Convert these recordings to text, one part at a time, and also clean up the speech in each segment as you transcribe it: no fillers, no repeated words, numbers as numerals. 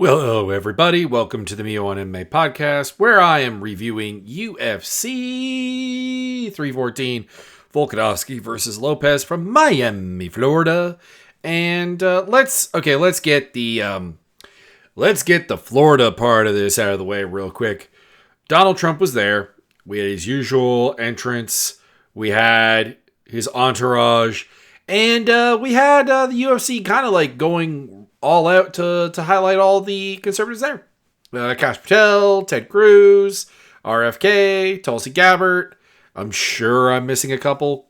Well, hello everybody. Welcome to the Mio on MMA podcast, where I am reviewing UFC 314, Volkanovski versus Lopes from Miami, Florida. And let's get the Florida part of this out of the way real quick. Donald Trump was there. We had his usual entrance. We had his entourage, and we had the UFC kind of like going all out to highlight all the conservatives there. Kash Patel, Ted Cruz, RFK, Tulsi Gabbard. I'm sure I'm missing a couple.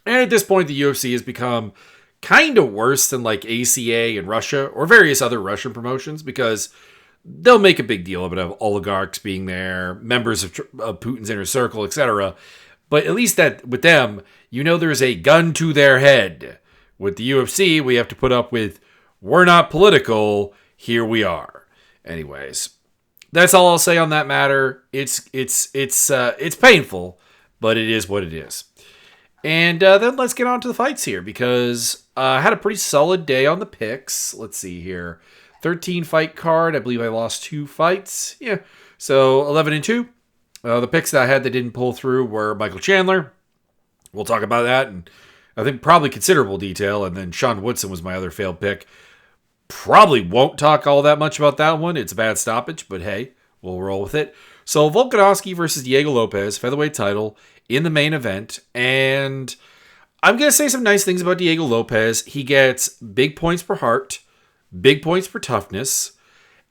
And at this point, the UFC has become kind of worse than like ACA in Russia or various other Russian promotions, because they'll make a big deal about oligarchs being there, members of Putin's inner circle, etc. But at least that with them, there's a gun to their head. With the UFC, we have to put up with, we're not political, here we are. Anyways, that's all I'll say on that matter. It's painful, but it is what it is. And then let's get on to the fights here, because I had a pretty solid day on the picks. Let's see here. 13 fight card. I believe I lost 2 fights. Yeah. So 11-2. The picks that I had that didn't pull through were Michael Chandler. We'll talk about that, and I think probably considerable detail. And then Sean Woodson was my other failed pick. Probably won't talk all that much about that one. It's a bad stoppage, but hey, we'll roll with it. So Volkanovski versus Diego Lopes, featherweight title in the main event. And I'm going to say some nice things about Diego Lopes. He gets big points per heart, big points for toughness.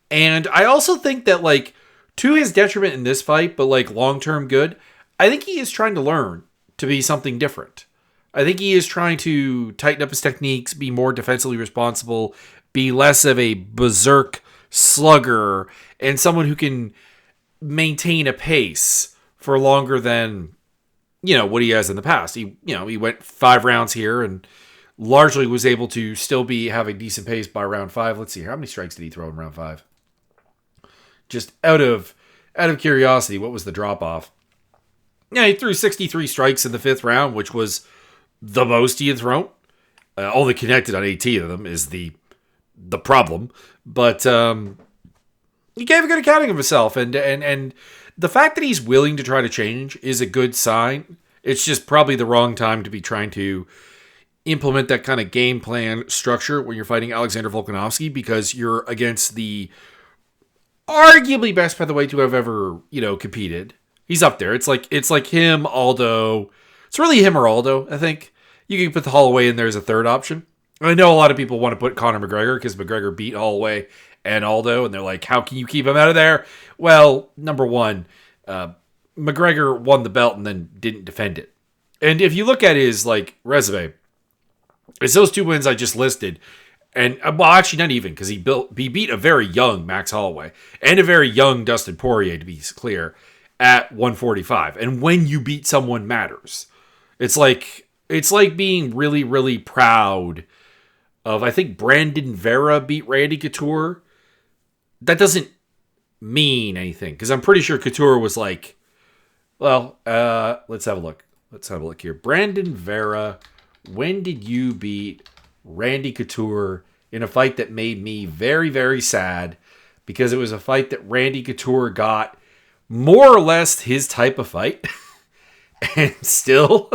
And I also think that, like, to his detriment in this fight, but like long-term good, I think he is trying to learn to be something different. I think he is trying to tighten up his techniques, be more defensively responsible, be less of a berserk slugger, and someone who can maintain a pace for longer than, what he has in the past. He went 5 rounds here and largely was able to still be having decent pace by round 5. Let's see here. How many strikes did he throw in round 5? Just out of curiosity, what was the drop off? Yeah, he threw 63 strikes in the 5th round, which was the most he had thrown. Only connected on 18 of them is the problem. But he gave a good accounting of himself, and the fact that he's willing to try to change is a good sign. It's just probably the wrong time to be trying to implement that kind of game plan structure when you're fighting Alexander Volkanovski, because you're against the arguably best featherweight to have ever, competed. He's up there. It's like him, Aldo. It's really him or Aldo, I think. You can put the Holloway in there as a third option. I know a lot of people want to put Conor McGregor because McGregor beat Holloway and Aldo, and they're like, how can you keep him out of there? Well, number one, McGregor won the belt and then didn't defend it. And if you look at his resume, it's those 2 wins I just listed. And, well, actually not even, because he beat a very young Max Holloway and a very young Dustin Poirier, to be clear, at 145. And when you beat someone matters. It's like being really, really proud of, I think Brandon Vera beat Randy Couture. That doesn't mean anything, because I'm pretty sure Couture was let's have a look. Let's have a look here. Brandon Vera, when did you beat Randy Couture in a fight that made me very, very sad, because it was a fight that Randy Couture got more or less his type of fight and still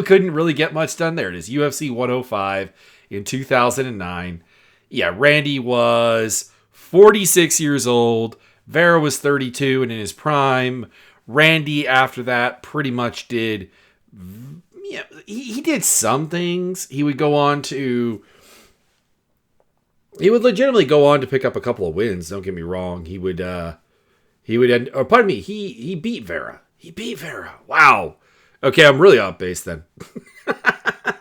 couldn't really get much done there. It is UFC 105 in 2009. Yeah, Randy was 46 years old. Vera was 32 and in his prime. Randy, after that, pretty much did... Yeah, he did some things. He would legitimately go on to pick up a couple of wins. Don't get me wrong. He beat Vera. He beat Vera. Wow. Okay, I'm really off base then.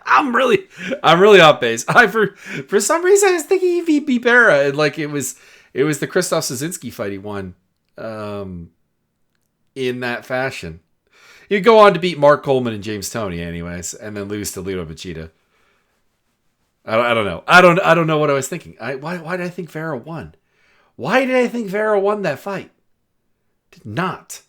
I'm really off base. For some reason I was thinking he beat Vera, and it was the Krzysztof Szynski fight he won in that fashion. He'd go on to beat Mark Coleman and James Toney anyways, and then lose to Lito Machida. I don't know. I don't know what I was thinking. Why did I think Vera won? Why did I think Vera won that fight? Did not.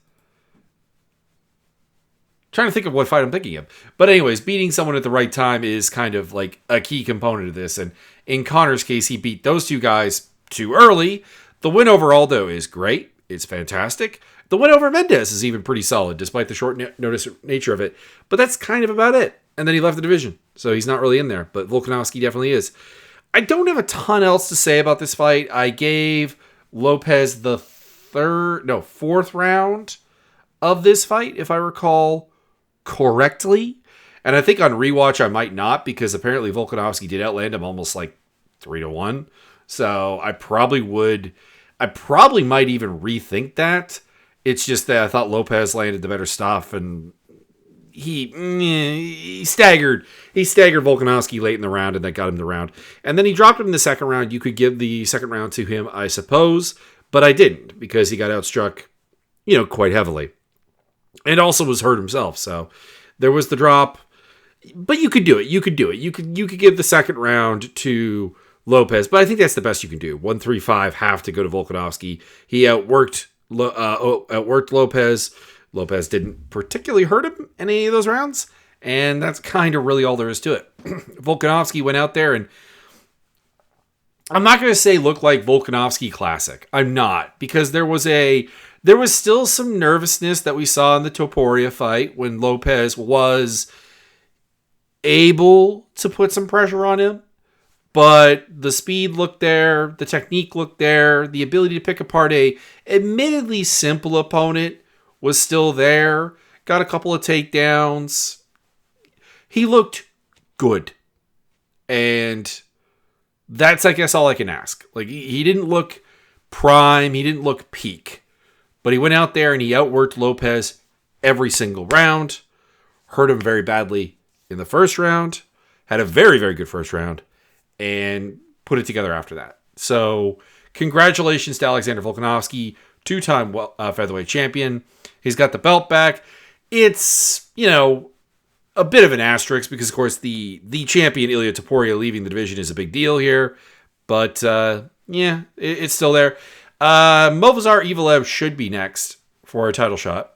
Trying to think of what fight I'm thinking of. But anyways, beating someone at the right time is kind of like a key component of this. And in Conor's case, he beat those 2 guys too early. The win over Aldo is great. It's fantastic. The win over Mendez is even pretty solid, despite the short notice nature of it. But that's kind of about it. And then he left the division, so he's not really in there. But Volkanovski definitely is. I don't have a ton else to say about this fight. I gave Lopes the fourth round of this fight, if I recall correctly. And I think on rewatch I might not, because apparently Volkanovski did outland him almost like 3-1. So I probably might even rethink that. It's just that I thought Lopes landed the better stuff, and he staggered Volkanovski late in the round, and that got him the round. And then he dropped him in the second round. You could give the second round to him, I suppose, but I didn't, because he got outstruck, quite heavily. And also was hurt himself, so there was the drop. But you could do it. You could give the second round to Lopes, but I think that's the best you can do. 1-3-5 have to go to Volkanovski. He outworked Lopes. Lopes didn't particularly hurt him in any of those rounds, and that's kind of really all there is to it. Volkanovski went out there, and I'm not going to say look like Volkanovski classic. I'm not, because there was still some nervousness that we saw in the Topuria fight when Lopes was able to put some pressure on him. But the speed looked there, the technique looked there, the ability to pick apart a admittedly simple opponent was still there. Got a couple of takedowns. He looked good. And that's, I guess, all I can ask. Like, he didn't look prime, he didn't look peak. But he went out there and he outworked Lopes every single round. Hurt him very badly in the first round. Had a very, very good first round. And put it together after that. So, congratulations to Alexander Volkanovski, two-time featherweight champion. He's got the belt back. It's, a bit of an asterisk because, of course, the champion, Ilia Topuria, leaving the division is a big deal here. But, it's still there. Movsar Evloev should be next for a title shot.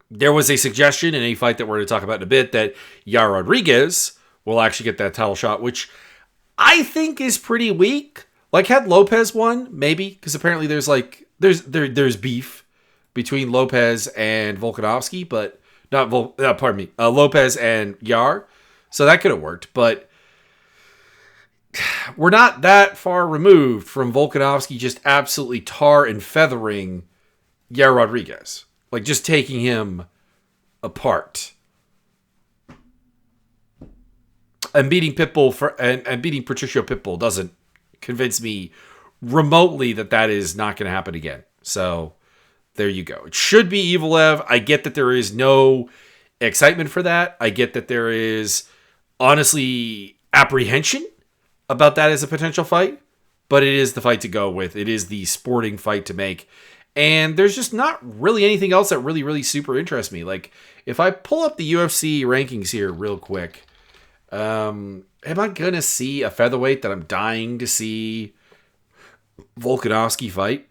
There was a suggestion in a fight that we're going to talk about in a bit that Yair Rodriguez will actually get that title shot, which I think is pretty weak. Like, had Lopes won, maybe, because apparently there's beef between Lopes and Volkanovski, but Lopes and Yair, so that could have worked. But we're not that far removed from Volkanovski just absolutely tar and feathering Yair Rodriguez, like just taking him apart. And beating Pitbull and beating Patricio Pitbull doesn't convince me remotely that is not going to happen again. So there you go. It should be Evloev. I get that there is no excitement for that. I get that there is honestly apprehension about that as a potential fight, but it is the fight to go with. It is the sporting fight to make. And there's just not really anything else that really, really super interests me. Like, if I pull up the UFC rankings here real quick, am I going to see a featherweight that I'm dying to see Volkanovski fight?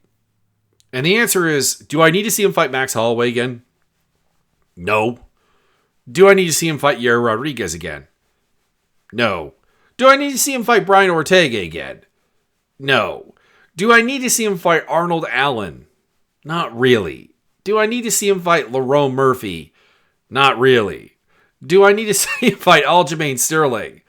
And the answer is, do I need to see him fight Max Holloway again? No. Do I need to see him fight Yair Rodriguez again? No. Do I need to see him fight Brian Ortega again? No. Do I need to see him fight Arnold Allen? Not really. Do I need to see him fight Lerone Murphy? Not really. Do I need to see him fight Aljamain Sterling?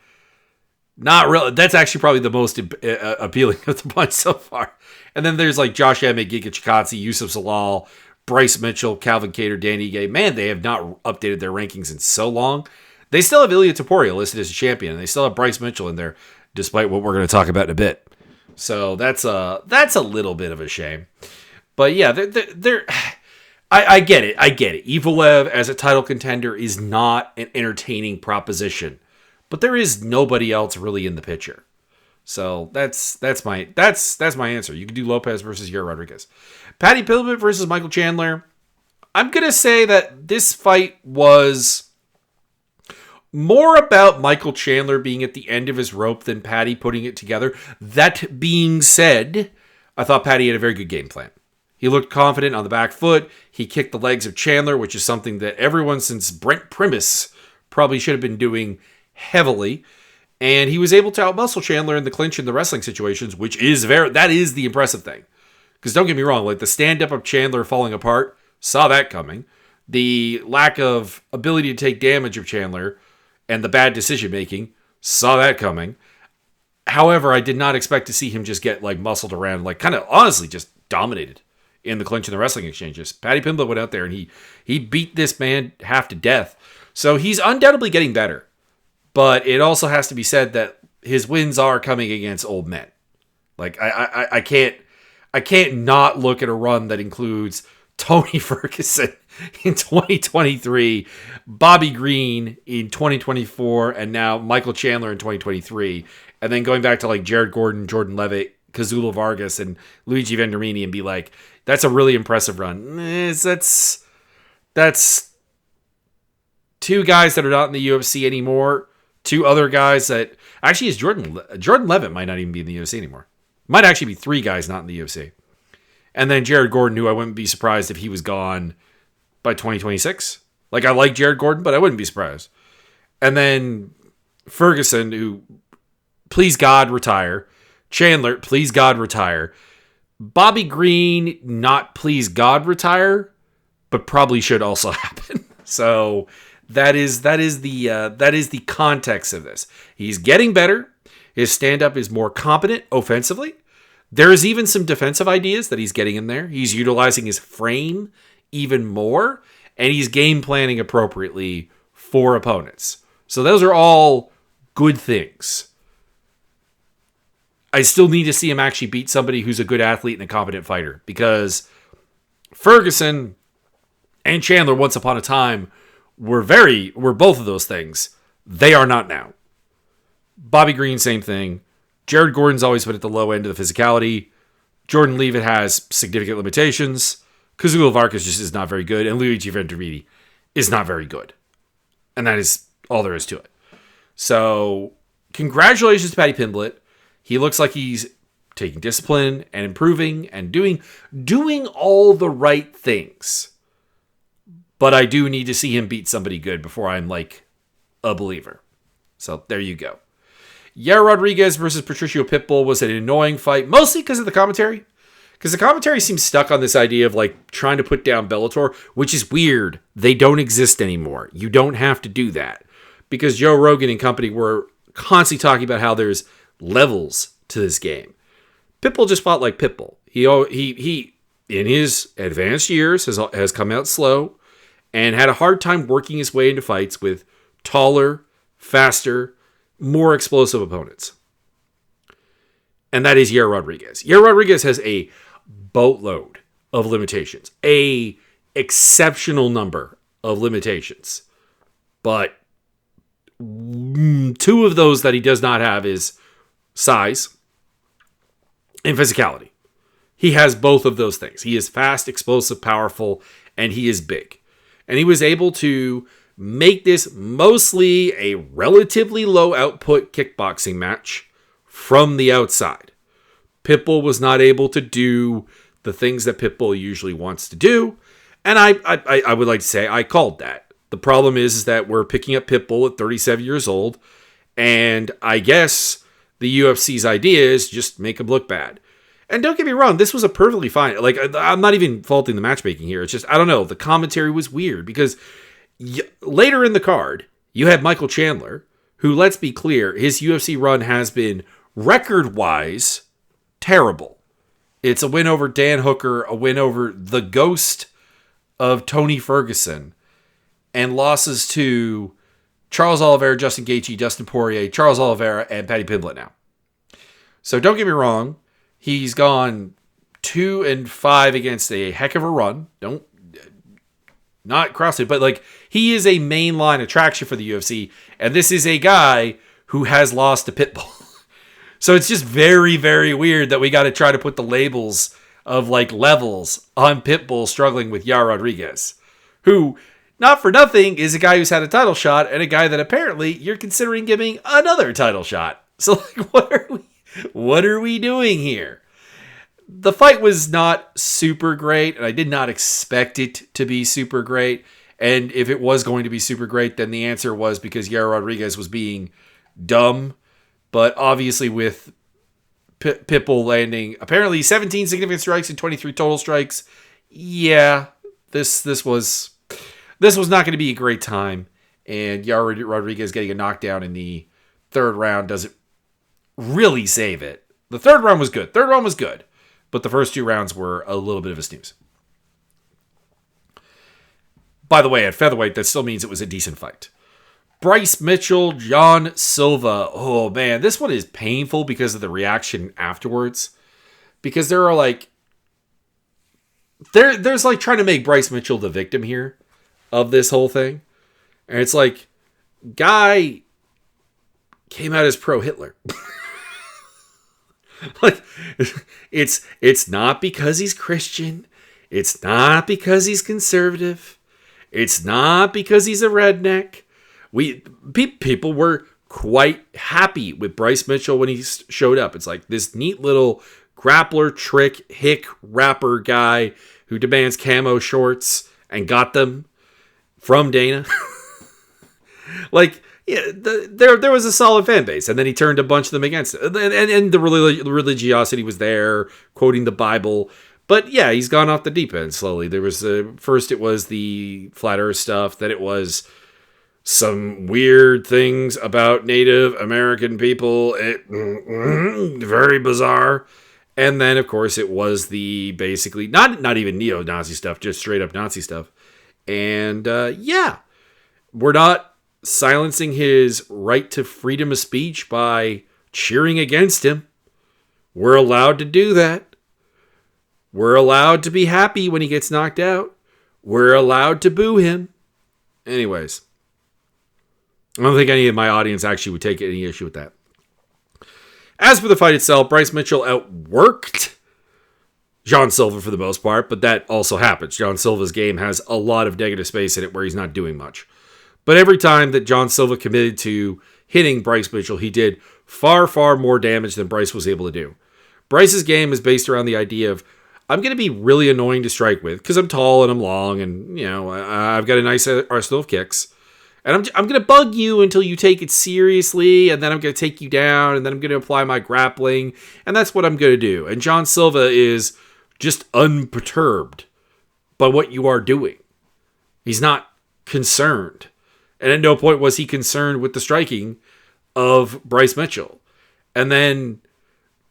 Not really. That's actually probably the most appealing of the bunch so far. And then there's like Josh Emmett, Giga Chikadze, Yusuf Zalal, Bryce Mitchell, Calvin Kattar, Danny Ige. Man, they have not updated their rankings in so long. They still have Ilia Topuria listed as a champion, and they still have Bryce Mitchell in there, despite what we're going to talk about in a bit. So that's a little bit of a shame. But yeah, I get it. Evloev as a title contender is not an entertaining proposition, but there is nobody else really in the picture. So that's my answer. You can do Lopes versus Yair Rodriguez. Paddy Pimblett versus Michael Chandler. I'm gonna say that this fight was more about Michael Chandler being at the end of his rope than Paddy putting it together. That being said, I thought Paddy had a very good game plan. He looked confident on the back foot. He kicked the legs of Chandler, which is something that everyone since Brent Primus probably should have been doing heavily. And he was able to outmuscle Chandler in the clinch in the wrestling situations, which is that is the impressive thing. Because don't get me wrong, like the stand-up of Chandler falling apart, saw that coming. The lack of ability to take damage of Chandler and the bad decision-making, saw that coming. However, I did not expect to see him just get like muscled around, like kind of honestly just dominated in the clinch and the wrestling exchanges. Paddy Pimblett went out there and he beat this man half to death. So he's undoubtedly getting better. But it also has to be said that his wins are coming against old men. Like I can't not look at a run that includes Tony Ferguson in 2023, Bobby Green in 2024, and now Michael Chandler in 2023. And then going back to like Jared Gordon, Jordan Levitt, Kazula Vargas, and Luigi Venturini and be like, that's a really impressive run. That's two guys that are not in the UFC anymore. Two other guys that actually is Jordan Levitt might not even be in the UFC anymore. Might actually be three guys not in the UFC. And then Jared Gordon, who I wouldn't be surprised if he was gone by 2026. Like, I like Jared Gordon, but I wouldn't be surprised. And then Ferguson, who, please God, retire. Chandler, please God, retire. Bobby Green, not please God, retire, but probably should also happen. So that is the context of this. He's getting better. His stand-up is more competent offensively. There's even some defensive ideas that he's getting in there. He's utilizing his frame even more, and he's game planning appropriately for opponents. So those are all good things. I still need to see him actually beat somebody who's a good athlete and a competent fighter, because Ferguson and Chandler once upon a time were both of those things. They are not now. Bobby Green, same thing. Jared Gordon's always been at the low end of the physicality. Jordan Leavitt has significant limitations. Kazula Vargas just is not very good. And Luigi Venturini is not very good. And that is all there is to it. So, congratulations to Paddy Pimblett. He looks like he's taking discipline and improving and doing all the right things. But I do need to see him beat somebody good before I'm like a believer. So, there you go. Yair Rodriguez versus Patricio Pitbull was an annoying fight, mostly because of the commentary. Because the commentary seems stuck on this idea of like trying to put down Bellator, which is weird. They don't exist anymore. You don't have to do that. Because Joe Rogan and company were constantly talking about how there's levels to this game. Pitbull just fought like Pitbull. He in his advanced years has come out slow and had a hard time working his way into fights with taller, faster, more explosive opponents. And that is Yair Rodriguez. Yair Rodriguez has a boatload of limitations. A exceptional number of limitations. But two of those that he does not have is size and physicality. He has both of those things. He is fast, explosive, powerful, and he is big. And he was able to make this mostly a relatively low output kickboxing match from the outside. Pitbull was not able to do the things that Pitbull usually wants to do. And I would like to say I called that. The problem is that we're picking up Pitbull at 37 years old. And I guess the UFC's idea is just make him look bad. And don't get me wrong, this was a perfectly fine. Like, I'm not even faulting the matchmaking here. It's just, I don't know. The commentary was weird because later in the card, you had Michael Chandler, who, let's be clear, his UFC run has been record-wise terrible. It's a win over Dan Hooker, a win over the ghost of Tony Ferguson, and losses to Charles Oliveira, Justin Gaethje, Dustin Poirier, Charles Oliveira, and Paddy Pimblett now. So don't get me wrong, he's gone 2-5 against a heck of a run. Not cross it, but like he is a mainline attraction for the UFC, and this is a guy who has lost to Pitbull. So it's just very, very weird that we got to try to put the labels of like levels on Pitbull struggling with Yair Rodriguez, who, not for nothing, is a guy who's had a title shot and a guy that apparently you're considering giving another title shot. So like, what are we doing here? The fight was not super great, and I did not expect it to be super great. And if it was going to be super great, then the answer was because Yair Rodriguez was being dumb But obviously with Pitbull landing apparently 17 significant strikes and 23 total strikes, yeah, this was not going to be a great time. And Yair Rodriguez getting a knockdown in the third round doesn't really save it. The third round was good. But the first 2 rounds were a little bit of a snooze. By the way, at featherweight, that still means it was a decent fight. Bryce Mitchell, John Silva. Oh, man, this one is painful because of the reaction afterwards. Because there are like... There's like trying to make Bryce Mitchell the victim here of this whole thing. And it's like, guy came out as pro-Hitler. Like, it's not because he's Christian. It's not because he's conservative. It's not because he's a redneck. People were quite happy with Bryce Mitchell when he showed up. It's like this neat little grappler, trick, hick, rapper guy who demands camo shorts and got them from Dana. Like, yeah, there was a solid fan base, and then he turned a bunch of them against it. And the religiosity was there, quoting the Bible. But yeah, he's gone off the deep end slowly. There was first it was the flat earth stuff, then it was some weird things about Native American people. Very bizarre. And then of course it was the basically not even neo-Nazi stuff, just straight up Nazi stuff. And yeah, we're not silencing his right to freedom of speech by cheering against him. We're allowed to do that. We're allowed to be happy when he gets knocked out. We're allowed to boo him. Anyways, I don't think any of my audience actually would take any issue with that. As for the fight itself, Bryce Mitchell outworked John Silva for the most part, but that also happens. John Silva's game has a lot of negative space in it where he's not doing much. But every time that John Silva committed to hitting Bryce Mitchell, he did far, far more damage than Bryce was able to do. Bryce's game is based around the idea of, I'm going to be really annoying to strike with because I'm tall and I'm long and, you know, I've got a nice arsenal of kicks. And I'm going to bug you until you take it seriously, and then I'm going to take you down, and then I'm going to apply my grappling, and that's what I'm going to do. And John Silva is just unperturbed by what you are doing. He's not concerned. And at no point was he concerned with the striking of Bryce Mitchell. And then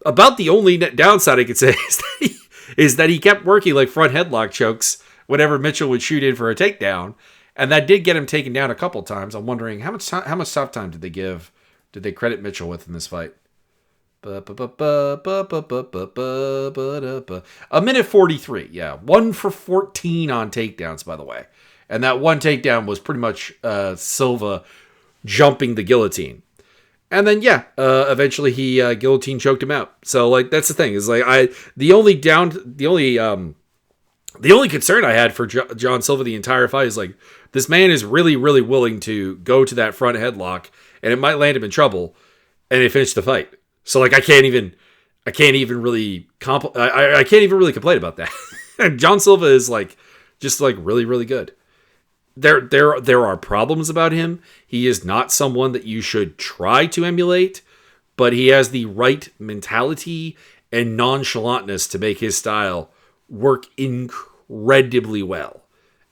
about the only downside I could say is that he kept working like front headlock chokes whenever Mitchell would shoot in for a takedown. And that did get him taken down a couple times. I'm wondering how much stop time did they credit Mitchell with in this fight? A minute 43. Yeah. 1 for 14 on takedowns, by the way. And that one takedown was pretty much Silva jumping the guillotine. And then, yeah, eventually he guillotine choked him out. So, like, that's the thing. Is like the only concern I had for John Silva the entire fight is like, this man is really, really willing to go to that front headlock, and it might land him in trouble, and they finish the fight. So, like, I can't even really complain about that. And John Silva is like, just like really, really good. There are problems about him. He is not someone that you should try to emulate, but he has the right mentality and nonchalantness to make his style work incredibly well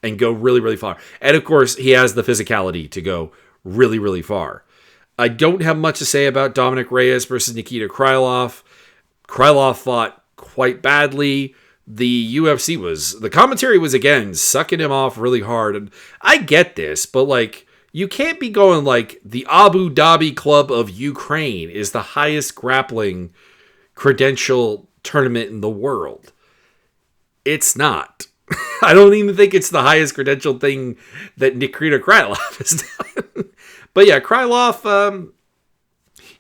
and go really, really far. And of course, he has the physicality to go really, really far. I don't have much to say about Dominic Reyes versus Nikita Krylov. Krylov fought quite badly. The commentary was again sucking him off really hard. And I get this, but like, you can't be going like the Abu Dhabi Club of Ukraine is the highest grappling credential tournament in the world. It's not. I don't even think it's the highest credentialed thing that Nikita Krylov has done. But yeah, Krylov,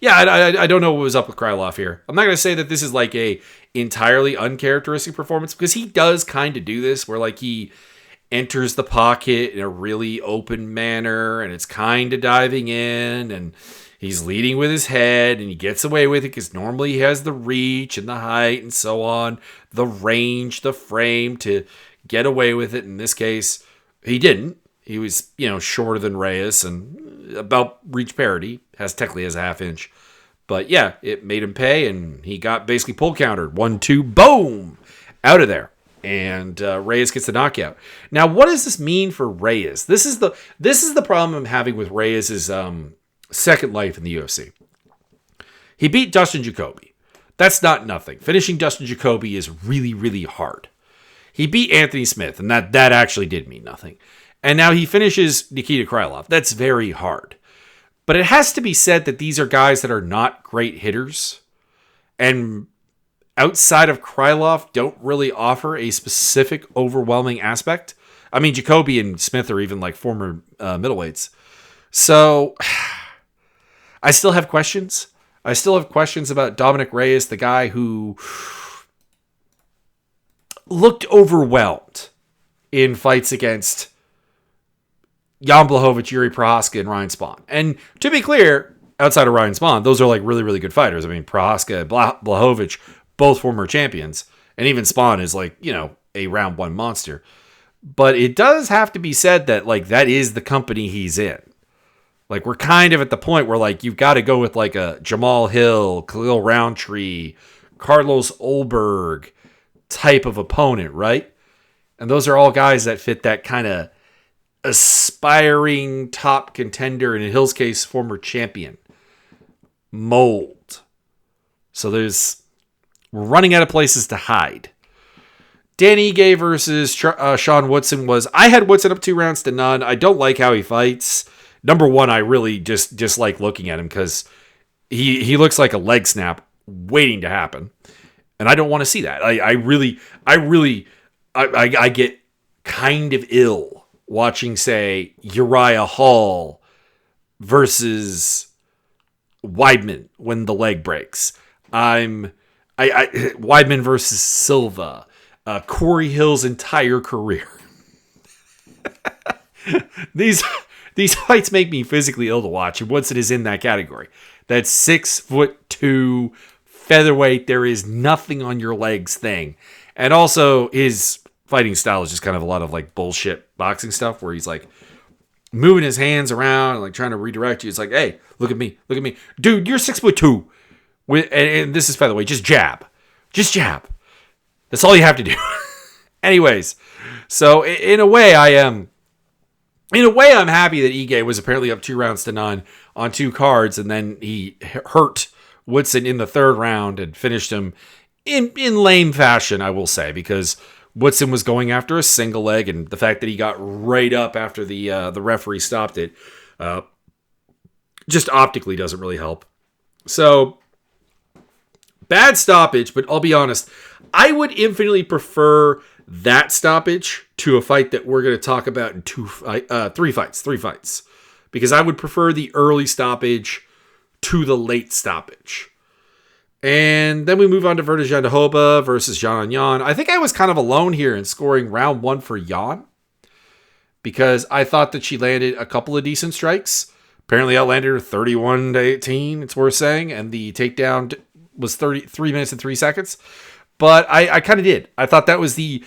I don't know what was up with Krylov here. I'm not going to say that this is like a entirely uncharacteristic performance, because he does kind of do this where like he enters the pocket in a really open manner and it's kind of diving in and he's leading with his head and he gets away with it because normally he has the reach and the height and so on, the range, the frame to get away with it. In this case, he didn't. He was, shorter than Reyes and about reach parity, technically has a half inch. But yeah, it made him pay, and he got basically pull countered. 1-2, boom, out of there. And Reyes gets the knockout. Now, what does this mean for Reyes? This is the problem I'm having with Reyes' second life in the UFC. He beat Dustin Jacoby. That's not nothing. Finishing Dustin Jacoby is really, really hard. He beat Anthony Smith, and that actually did mean nothing. And now he finishes Nikita Krylov. That's very hard. But it has to be said that these are guys that are not great hitters. And outside of Krylov, don't really offer a specific overwhelming aspect. I mean, Jacoby and Smith are even like former middleweights. So I still have questions. I still have questions about Dominic Reyes, the guy who looked overwhelmed in fights against Jan Blachowicz, Yuri Prohaska, and Ryan Spahn. And to be clear, outside of Ryan Spahn, those are like really, really good fighters. I mean, Prohaska and Blachowicz, both former champions. And even Spahn is like, a round one monster. But it does have to be said that like that is the company he's in. Like, we're kind of at the point where, like, you've got to go with, like, a Jamal Hill, Khalil Roundtree, Carlos Olberg type of opponent, right? And those are all guys that fit that kind of aspiring top contender, and in Hill's case, former champion mold. So we're running out of places to hide. Dan Ige versus Sean Woodson I had Woodson up 2-0. I don't like how he fights. Number one, I really just dislike looking at him because he looks like a leg snap waiting to happen. And I don't want to see that. I get kind of ill watching, say, Uriah Hall versus Weidman when the leg breaks. Weidman versus Silva. Corey Hill's entire career. These fights make me physically ill to watch, and Woodson is in that category. That's 6'2" featherweight. There is nothing on your legs thing. And also, his fighting style is just kind of a lot of like bullshit boxing stuff where he's like moving his hands around and like trying to redirect you. It's like, hey, look at me. Dude, you're 6'2". And this is featherweight. Just jab. That's all you have to do. Anyways, so in a way, I'm happy that Ige was apparently up 2-0 on 2 cards, and then he hurt Woodson in the 3rd round and finished him in lame fashion, I will say, because Woodson was going after a single leg, and the fact that he got right up after the referee stopped it just optically doesn't really help. So, bad stoppage, but I'll be honest, I would infinitely prefer that stoppage to a fight that we're going to talk about in 3 fights. Because I would prefer the early stoppage to the late stoppage. And then we move on to Virna Jandiroba versus Jan Yan. I think I was kind of alone here in scoring round 1 for Yan. Because I thought that she landed a couple of decent strikes. Apparently outlanded her 31-18, it's worth saying. And the takedown was 3 minutes and 3 seconds. But I kind of did. I thought that was the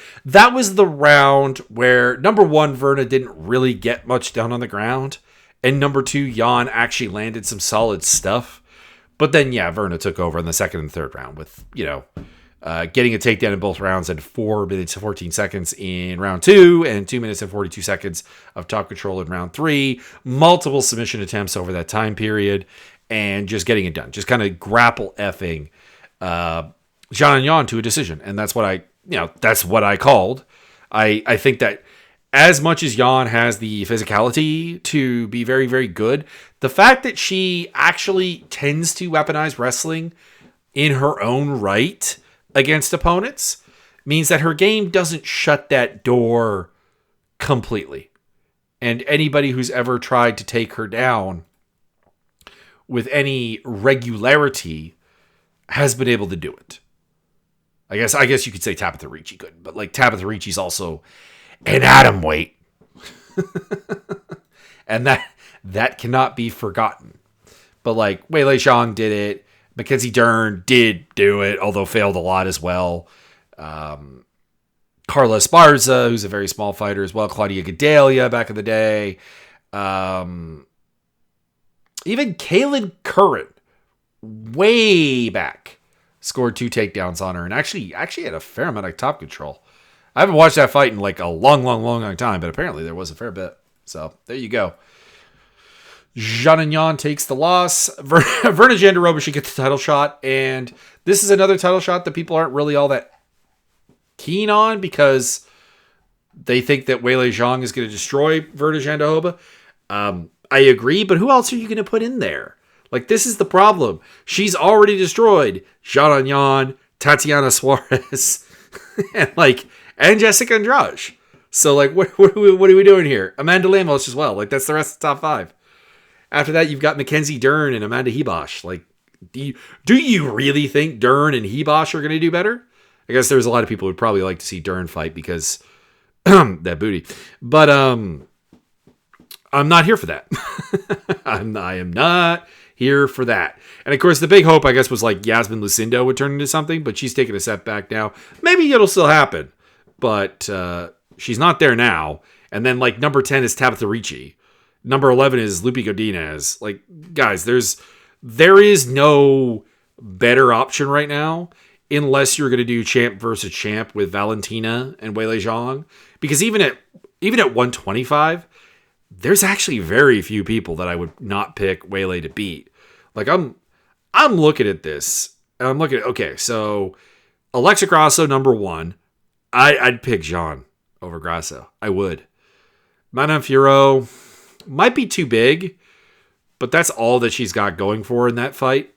round where, number one, Virna didn't really get much down on the ground. And number 2, Jan actually landed some solid stuff. But then, yeah, Virna took over in the 2nd and 3rd round with, getting a takedown in both rounds at 4 minutes and 14 seconds in round 2 and 2 minutes and 42 seconds of top control in round 3. Multiple submission attempts over that time period and just getting it done. Just kind of grapple effing Jan Yan to a decision. And that's what I called. I think that as much as Yan has the physicality to be very, very good, the fact that she actually tends to weaponize wrestling in her own right against opponents means that her game doesn't shut that door completely. And anybody who's ever tried to take her down with any regularity has been able to do it. I guess you could say Tabitha Ricci couldn't, but like Tabitha Ricci's also an atom weight. And that cannot be forgotten. But like Weili Zhang did it. Mackenzie Dern did do it, although failed a lot as well. Carla Esparza, who's a very small fighter as well. Claudia Gadelia back in the day. Even Kaylin Curran way back, scored 2 takedowns on her, and actually had a fair amount of top control. I haven't watched that fight in like a long time, but apparently there was a fair bit. So there you go. Zhanyan takes the loss. Virna Jandiroba should get the title shot, and this is another title shot that people aren't really all that keen on because they think that Weili Zhang is going to destroy Virna Jandiroba. I agree, but who else are you going to put in there? Like, this is the problem. She's already destroyed Zhanyan, Tatiana Suarez, and Jessica Andrade. So, like, what are we doing here? Amanda Lemos as well. Like, that's the rest of the top 5. After that, you've got Mackenzie Dern and Amanda Hebosh. Like, do you really think Dern and Hebosh are going to do better? I guess there's a lot of people who would probably like to see Dern fight because that booty. But I'm not here for that. I am not here for that. And of course, the big hope, I guess, was like Yasmin Lucindo would turn into something, but she's taking a setback now. Maybe it'll still happen, but she's not there now. And then like number 10 is Tabitha Ricci. Number 11 is Lupi Godinez. Like, guys, there is no better option right now unless you're going to do champ versus champ with Valentina and Weili Zhang. Because even at 125, there's actually very few people that I would not pick Weili to beat. Like, I'm looking at this, and I'm looking at, okay, so Alexa Grasso, number 1. I'd pick Zhang over Grasso. I would. Manon Fiorot might be too big, but that's all that she's got going for in that fight.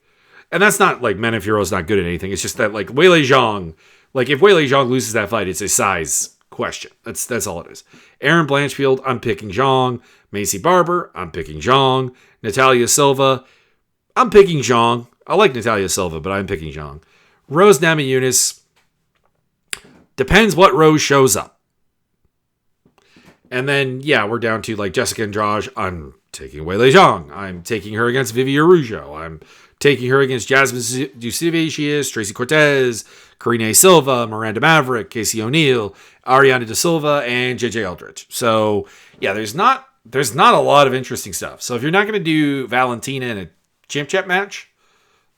And that's not like Manon Fiorot's not good at anything. It's just that like Weili Zhang, like if Weili Zhang loses that fight, it's a size question. That's all it is. Erin Blanchfield, I'm picking Zhang. Macy Barber, I'm picking Zhang. Natalia Silva, I'm picking Zhang. I like Natalia Silva, but I'm picking Zhang. Rose Namajunas, depends what Rose shows up. And then, yeah, we're down to like Jessica Andrade. I'm taking Weili Zhang. I'm taking her against Vivi Araujo. I'm taking her against Jasmine Ducivicius, Tracy Cortez, Karine Silva, Miranda Maverick, Casey O'Neill, Ariana De Silva, and JJ Eldridge. So, yeah, there's not a lot of interesting stuff. So if you're not going to do Valentina in a champ match,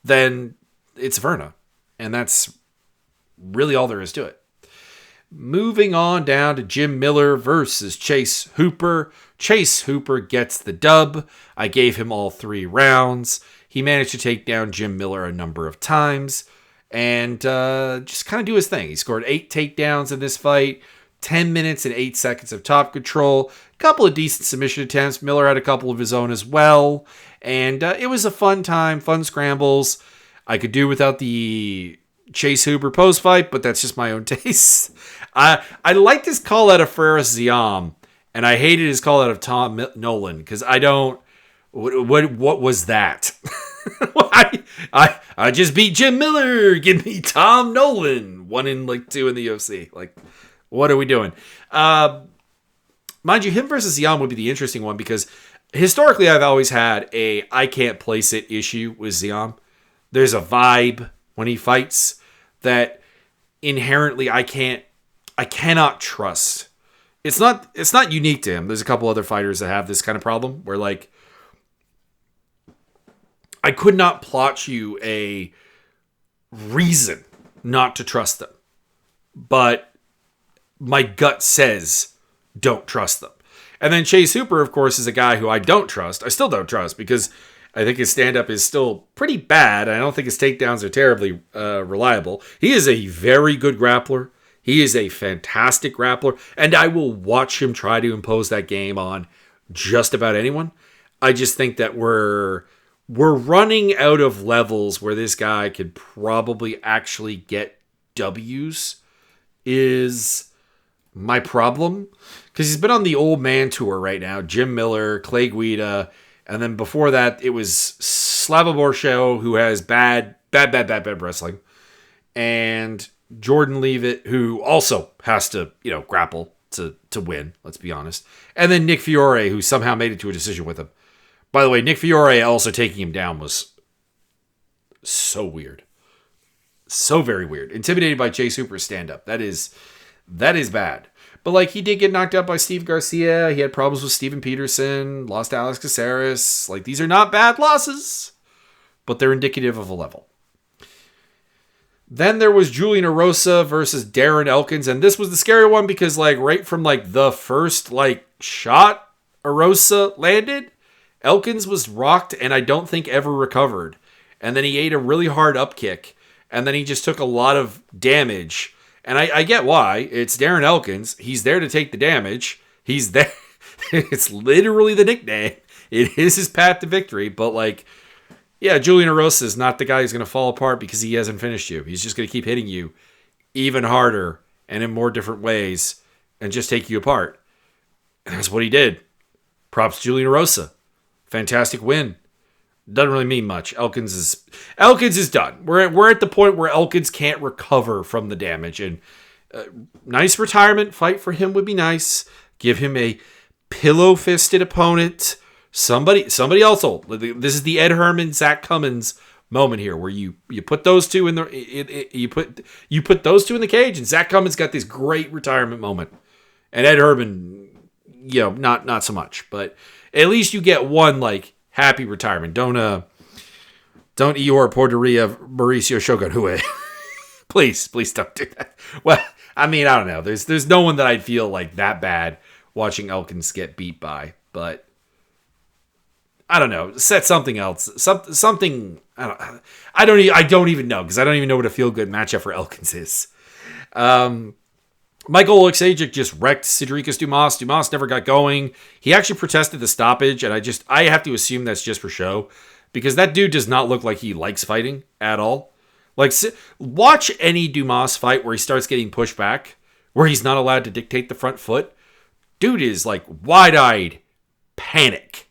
then it's Virna. And that's really all there is to it. Moving on down to Jim Miller versus Chase Hooper. Chase Hooper gets the dub. I gave him all 3 rounds. He managed to take down Jim Miller a number of times and just kind of do his thing. He scored 8 takedowns in this fight, 10 minutes and 8 seconds of top control, a couple of decent submission attempts. Miller had a couple of his own as well. And it was a fun time, fun scrambles. I could do without the Chase Hooper post fight, but that's just my own taste. I liked his call out of Ferris Ziam, and I hated his call out of Tom Nolan because I don't. What was that? I just beat Jim Miller. Give me Tom Nolan. 1 and like 2 in the UFC. Like, what are we doing? Mind you, him versus Ziam would be the interesting one because historically I've always had a I can't place it issue with Ziam. There's a vibe when he fights that inherently I cannot trust. It's not unique to him. There's a couple other fighters that have this kind of problem where like I could not plot you a reason not to trust them. But my gut says don't trust them. And then Chase Hooper, of course, is a guy who I don't trust. I still don't trust because I think his stand-up is still pretty bad. I don't think his takedowns are terribly reliable. He is a very good grappler. He is a fantastic grappler. And I will watch him try to impose that game on just about anyone. I just think that we're running out of levels where this guy could probably actually get W's is my problem. Because he's been on the old man tour right now. Jim Miller, Clay Guida. And then before that, it was Slavomir Show, who has bad wrestling. And Jordan Leavitt, who also has to, grapple to win, let's be honest. And then Nick Fiore, who somehow made it to a decision with him. By the way, Nick Fiore also taking him down was so weird. So very weird. Intimidated by Chase Hooper's stand-up. That is bad. But he did get knocked out by Steve Garcia. He had problems with Steven Peterson. Lost to Alex Caceres. These are not bad losses. but they're indicative of a level. Then there was Julian Erosa versus Darren Elkins, and this was the scary one because right from the first shot Erosa landed, Elkins was rocked and I don't think ever recovered. And then he ate a really hard up kick, and then he just took a lot of damage. And I get why. It's Darren Elkins. He's there to take the damage. He's there. It's literally the nickname. It is his path to victory, but yeah, Julian Erosa is not the guy who's going to fall apart because he hasn't finished you. He's just going to keep hitting you even harder and in more different ways and just take you apart. And that's what he did. Props to Julian Erosa. Fantastic win. Doesn't really mean much. Elkins is done. We're at the point where Elkins can't recover from the damage. And nice retirement fight for him would be nice. Give him a pillow-fisted opponent. Somebody else will. This is the Ed Herman, Zach Cummins moment here, where you put those two in the you put those two in the cage, and Zach Cummins got this great retirement moment, and Ed Herman, not so much, but at least you get one happy retirement. Don't Eeyore Porteria Mauricio Shogun please don't do that. Well, I mean, I don't know. There's no one that I'd feel that bad watching Elkins get beat by, but. I don't know. Set something else. Something. I don't even know because I don't even know what a feel good matchup for Elkins is. Michael Oleksiejczuk just wrecked Cedricus Dumas. Dumas never got going. He actually protested the stoppage, and I have to assume that's just for show because that dude does not look like he likes fighting at all. Watch any Dumas fight where he starts getting pushed back, where he's not allowed to dictate the front foot. Dude is wide-eyed panic.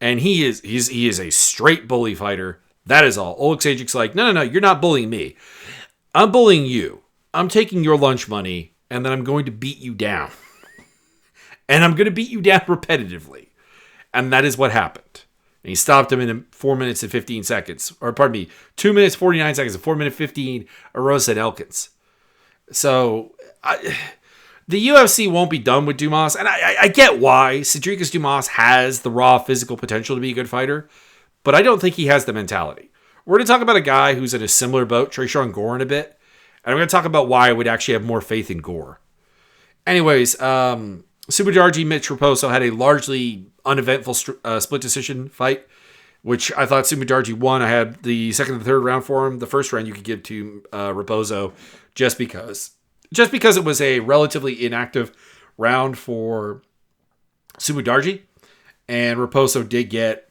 And he is a straight bully fighter. That is all. Oleksiejczuk's no, you're not bullying me. I'm bullying you. I'm taking your lunch money, and then I'm going to beat you down. And I'm going to beat you down repetitively. And that is what happened. And he stopped him in 4 minutes and 15 seconds. Or pardon me, 2 minutes, 49 seconds, and 4 minutes, 15, Erosa and Elkins. So, the UFC won't be done with Dumas, and I get why. Cedricus Dumas has the raw physical potential to be a good fighter, but I don't think he has the mentality. We're going to talk about a guy who's in a similar boat, Tresean Gore, in a bit, and I'm going to talk about why I would actually have more faith in Gore. Anyways, Subadar Mitch Raposo had a largely uneventful split decision fight, which I thought Subadar won. I had the second and third round for him. The first round you could give to Raposo just because it was a relatively inactive round for Subadar, and Raposo did get,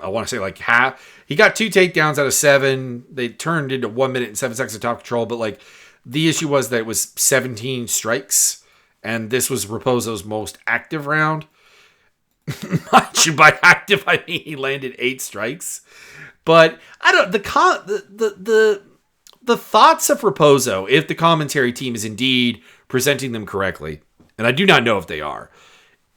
I want to say half. He got 2 takedowns out of 7. They turned into 1 minute and 7 seconds of top control, but the issue was that it was 17 strikes, and this was Raposo's most active round. Mind you, by active I mean he landed 8 strikes. But I don't the thoughts of Raposo, if the commentary team is indeed presenting them correctly, and I do not know if they are,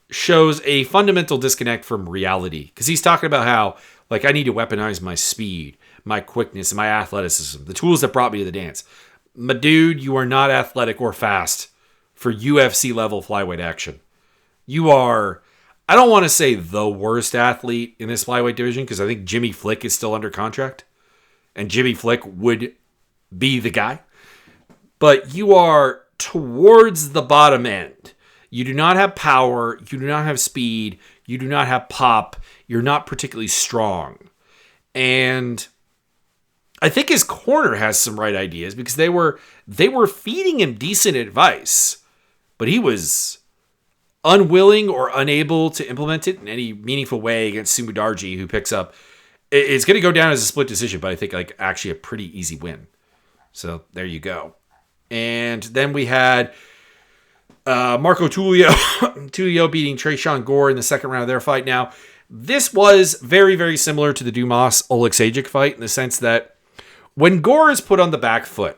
shows a fundamental disconnect from reality. Because he's talking about how, I need to weaponize my speed, my quickness, and my athleticism, the tools that brought me to the dance. My dude, you are not athletic or fast for UFC level flyweight action. You are, I don't want to say the worst athlete in this flyweight division, because I think Jimmy Flick is still under contract, and Jimmy Flick would be the guy, but you are towards the bottom end. You do not have power, you do not have speed, you do not have pop, you're not particularly strong. And I think his corner has some right ideas because they were feeding him decent advice, but he was unwilling or unable to implement it in any meaningful way against Subadar, who picks up. It's going to go down as a split decision, but I think actually a pretty easy win. So there you go. And then we had Marco Tulio beating Tresean Gore in the second round of their fight. Now, this was very, very similar to the Dumas Oleksiejczuk fight in the sense that when Gore is put on the back foot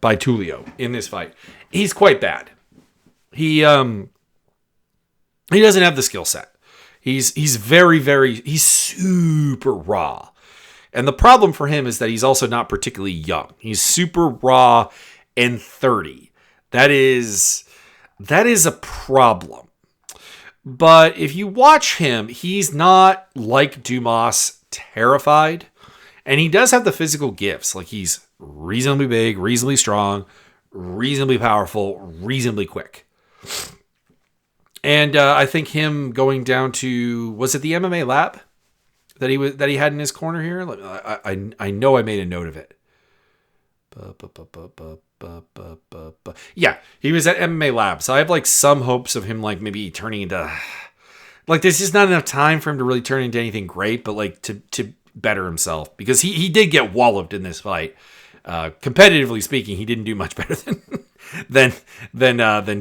by Tulio in this fight, he's quite bad. He doesn't have the skill set. He's he's super raw. And the problem for him is that he's also not particularly young. He's super raw and 30. That is a problem. But if you watch him, he's not like Dumas terrified. And he does have the physical gifts. Like, he's reasonably big, reasonably strong, reasonably powerful, reasonably quick. And I think him going down to, was it the MMA lab that he had in his corner here? I know I made a note of it. Yeah, he was at MMA lab. So I have like some hopes of him like maybe turning into, like, there's just not enough time for him to really turn into anything great, but like to better himself, because he did get walloped in this fight. Competitively speaking, he didn't do much better than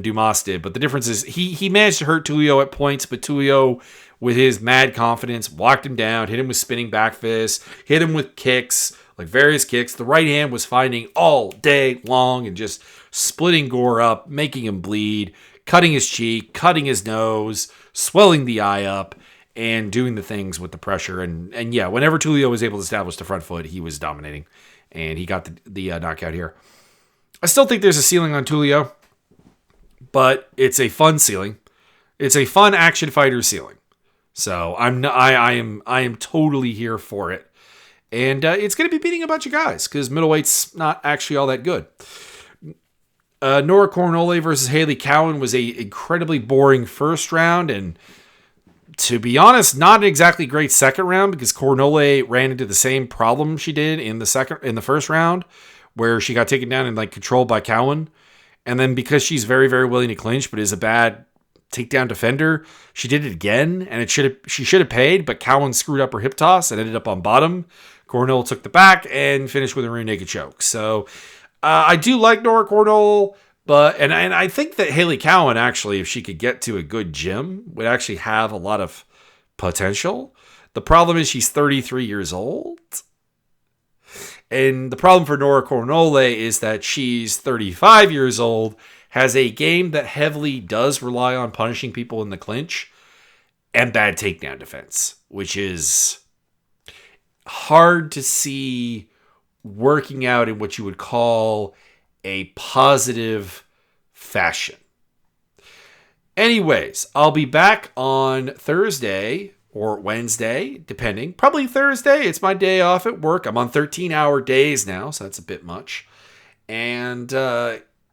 Dumas did. But the difference is he managed to hurt Tulio at points, but Tulio, with his mad confidence, walked him down, hit him with spinning back fists, hit him with kicks, like various kicks. The right hand was finding all day long and just splitting Gore up, making him bleed, cutting his cheek, cutting his nose, swelling the eye up, and doing the things with the pressure. And yeah, whenever Tulio was able to establish the front foot, he was dominating. And he got the knockout here. I still think there's a ceiling on Tulio, but it's a fun ceiling. It's a fun action fighter ceiling. So I am totally here for it. And it's going to be beating a bunch of guys because middleweight's not actually all that good. Nora Cornole versus Haley Cowan was a incredibly boring first round, and to be honest, not an exactly great second round, because Cornole ran into the same problem she did in the first round, where she got taken down and like controlled by Cowan. And then because she's very, very willing to clinch, but is a bad takedown defender, she did it again, and she should have paid, but Cowan screwed up her hip toss and ended up on bottom. Cornole took the back and finished with a rear naked choke. So I do like Nora Cornole. But and I think that Haley Cowan, actually, if she could get to a good gym, would actually have a lot of potential. The problem is she's 33 years old. And the problem for Nora Cornole is that she's 35 years old, has a game that heavily does rely on punishing people in the clinch, and bad takedown defense, which is hard to see working out in what you would call a positive fashion. Anyways, I'll be back on Thursday or Wednesday, depending. Probably Thursday. It's my day off at work. I'm on 13-hour days now, so that's a bit much. And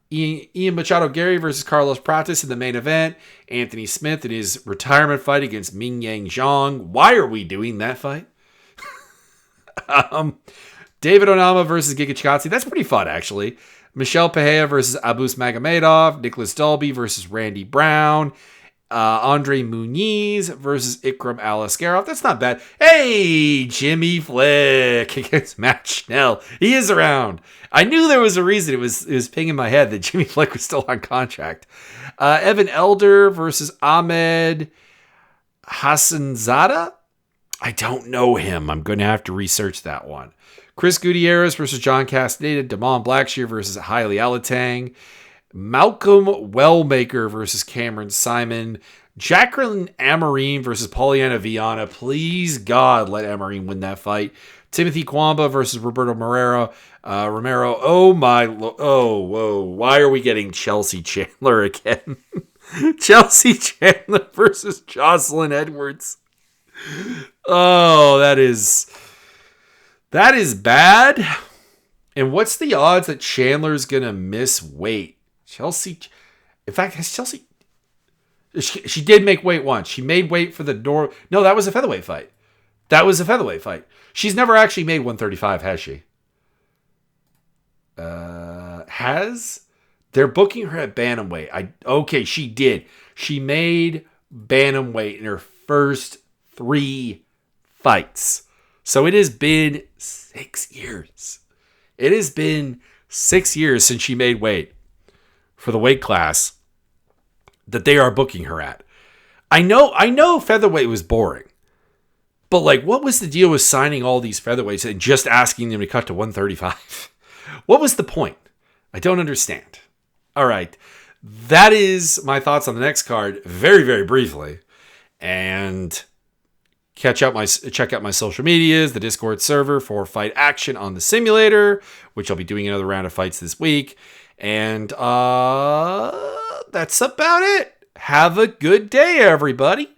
Ian Machado Gary versus Carlos Pratis in the main event. Anthony Smith in his retirement fight against Ming Yang Zhang. Why are we doing that fight? David Onama versus Giga Chikadze. That's pretty fun, actually. Michelle Pereira versus Abus Magomedov. Nicholas Dalby versus Randy Brown. Andre Muniz versus Ikram Alaskarov. That's not bad. Hey, Jimmy Flick against Matt Schnell. He is around. I knew there was a reason it was pinging my head that Jimmy Flick was still on contract. Evan Elder versus Ahmed Hassanzada. I don't know him. I'm going to have to research that one. Chris Gutierrez versus John Castaneda. Damon Blackshear versus Haile Alatang. Malcolm Wellmaker versus Cameron Simon. Jacqueline Amarine versus Polyana Viana. Please, God, let Amarine win that fight. Timothy Kwamba versus Roberto Romero. Oh, whoa. Why are we getting Chelsea Chandler again? Chelsea Chandler versus Jocelyn Edwards. Oh, that is bad. And what's the odds that Chandler's going to miss weight? Chelsea, in fact, has Chelsea, she did make weight once. She made weight for the door. No, that was a featherweight fight. She's never actually made 135, has she? They're booking her at bantamweight. Okay, she did. She made bantamweight in her first 3 fights. So it has been 6 years. It has been 6 years since she made weight for the weight class that they are booking her at. I know featherweight was boring. But like, what was the deal with signing all these featherweights and just asking them to cut to 135? What was the point? I don't understand. All right. That is my thoughts on the next card very, very briefly. And check out my social medias, the Discord server for fight action on the simulator, which I'll be doing another round of fights this week. And that's about it. Have a good day, everybody.